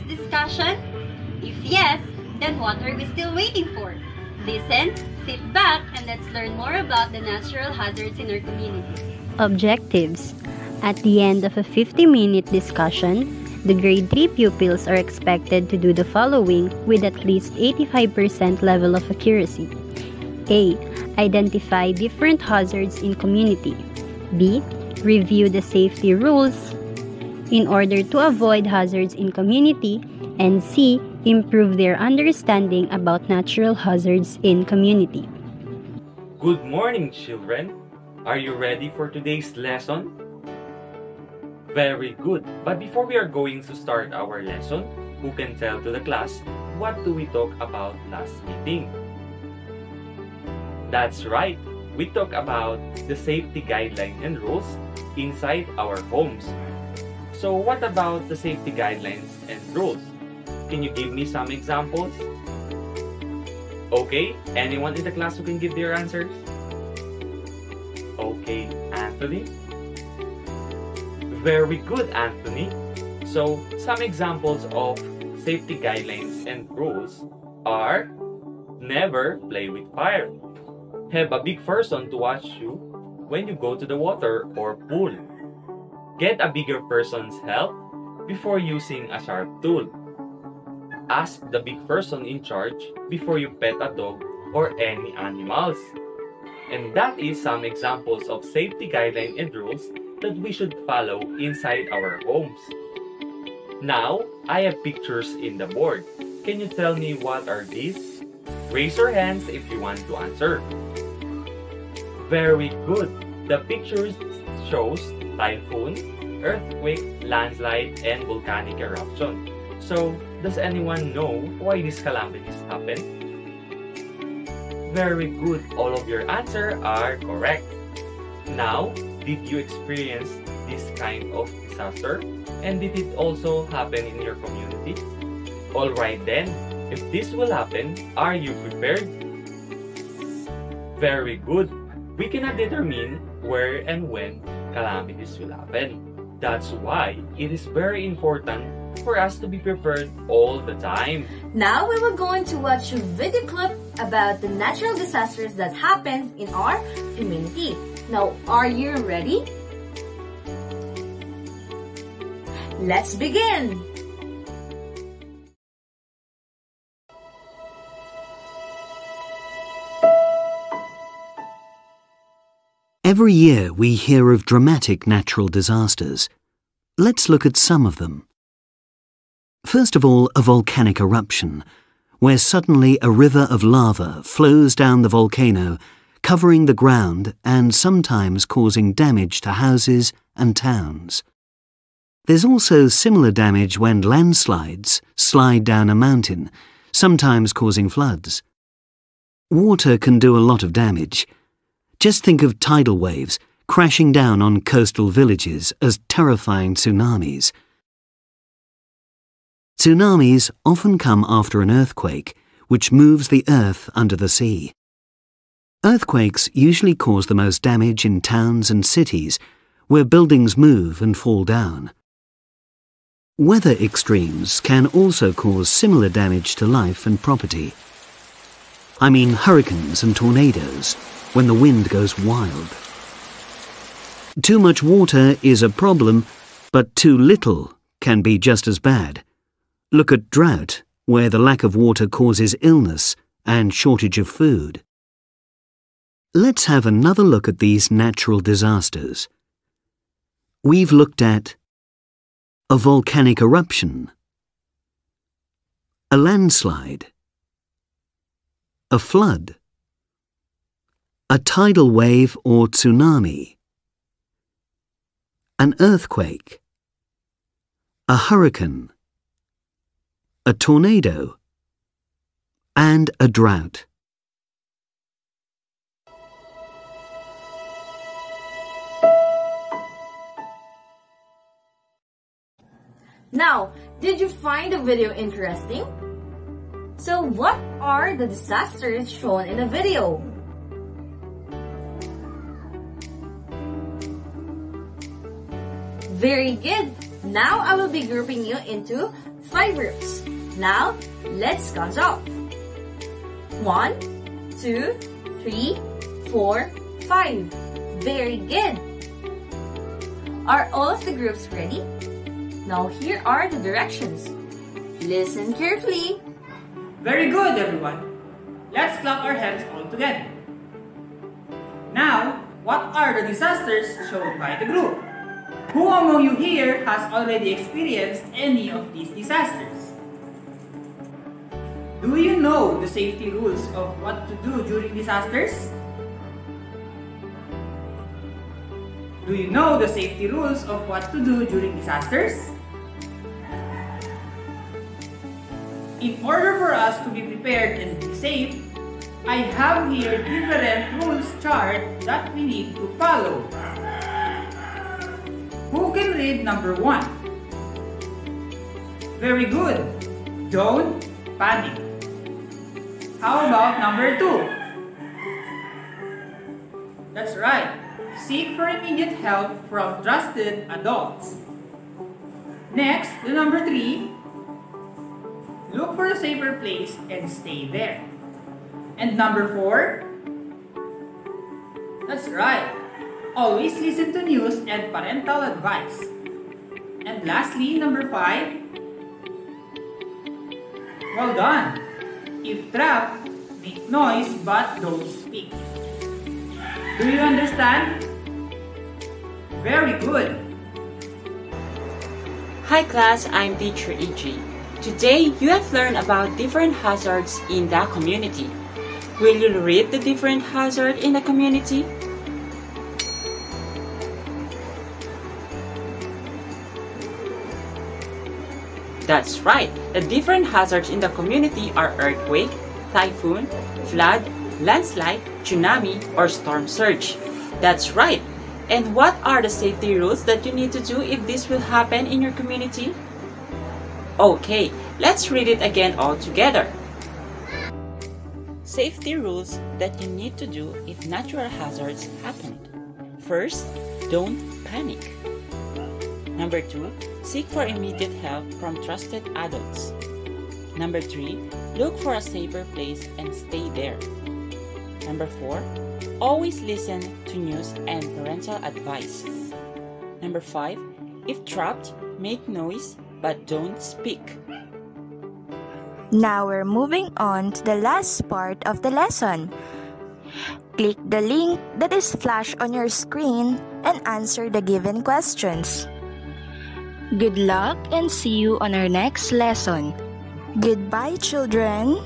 today's discussion? If yes, then what are we still waiting for? Listen, sit back, and let's learn more about the natural hazards in our community. Objectives. At the end of a 50-minute discussion, the grade 3 pupils are expected to do the following with at least 85% level of accuracy. A. Identify different hazards in community. B. Review the safety rules in order to avoid hazards in community. And C. Improve their understanding about natural hazards in community. Good morning, children. Are you ready for today's lesson? Very good. But before we are going to start our lesson, who can tell to the class what do we talk about last meeting? That's right. We talk about the safety guidelines and rules inside our homes. So what about the safety guidelines and rules? Can you give me some examples? Okay, anyone in the class who can give their answers? Okay, Anthony? Very good, Anthony. So, some examples of safety guidelines and rules are: never play with fire. Have a big person to watch you when you go to the water or pool. Get a bigger person's help before using a sharp tool. Ask the big person in charge before you pet a dog or any animals. And that is some examples of safety guidelines and rules that we should follow inside our homes. Now, I have pictures in the board. Can you tell me what are these? Raise your hands if you want to answer. Very good. The pictures shows typhoon, earthquake, landslide, and volcanic eruption. So, does anyone know why these calamities happen? Very good. All of your answers are correct. Now, did you experience this kind of disaster? And did it also happen in your community? Alright then, if this will happen, are you prepared? Very good. We cannot determine where and when calamities will happen. That's why it is very important for us to be prepared all the time. Now we will going to watch a video clip about the natural disasters that happen in our community. Now, are you ready? Let's begin! Every year we hear of dramatic natural disasters. Let's look at some of them. First of all, a volcanic eruption, where suddenly a river of lava flows down the volcano, covering the ground and sometimes causing damage to houses and towns. There's also similar damage when landslides slide down a mountain, sometimes causing floods. Water can do a lot of damage. Just think of tidal waves crashing down on coastal villages as terrifying tsunamis. Tsunamis often come after an earthquake, which moves the earth under the sea. Earthquakes usually cause the most damage in towns and cities, where buildings move and fall down. Weather extremes can also cause similar damage to life and property. I mean hurricanes and tornadoes, when the wind goes wild. Too much water is a problem, but too little can be just as bad. Look at drought, where the lack of water causes illness and shortage of food. Let's have another look at these natural disasters. We've looked at a volcanic eruption, a landslide, a flood, a tidal wave or tsunami, an earthquake, a hurricane, a tornado, and a drought. Now, did you find the video interesting? So what are the disasters shown in the video? Very good! Now I will be grouping you into 5 groups. Now, let's count off. 1, 2, 3, 4, 5. Very good. Are all of the groups ready? Now here are the directions. Listen carefully. Very good, everyone. Let's clap our hands all together. Now, what are the disasters shown by the group? Who among you here has already experienced any of these disasters? Do you know the safety rules of what to do during disasters? Do you know the safety rules of what to do during disasters? In order for us to be prepared and be safe, I have here different rules chart that we need to follow. Who can read number 1? Very good. Don't panic. How about number 2? That's right. Seek for immediate help from trusted adults. Next, the number 3. Look for a safer place and stay there. And number 4. That's right. Always listen to news and parental advice. And lastly, number 5. Well done. If trapped, make noise but don't speak. Do you understand? Very good. Hi class, I'm teacher EJAY. Today, you have learned about different hazards in the community. Will you read the different hazards in the community? That's right. The different hazards in the community are earthquake, typhoon, flood, landslide, tsunami, or storm surge. That's right. And what are the safety rules that you need to do if this will happen in your community? Okay, let's read it again all together. Safety rules that you need to do if natural hazards happened. First, don't panic. Number 2, seek for immediate help from trusted adults. Number 3, look for a safer place and stay there. Number 4, always listen to news and parental advice. Number 5, if trapped, make noise but don't speak. Now we're moving on to the last part of the lesson. Click the link that is flashed on your screen and answer the given questions. Good luck and see you on our next lesson. Goodbye, children.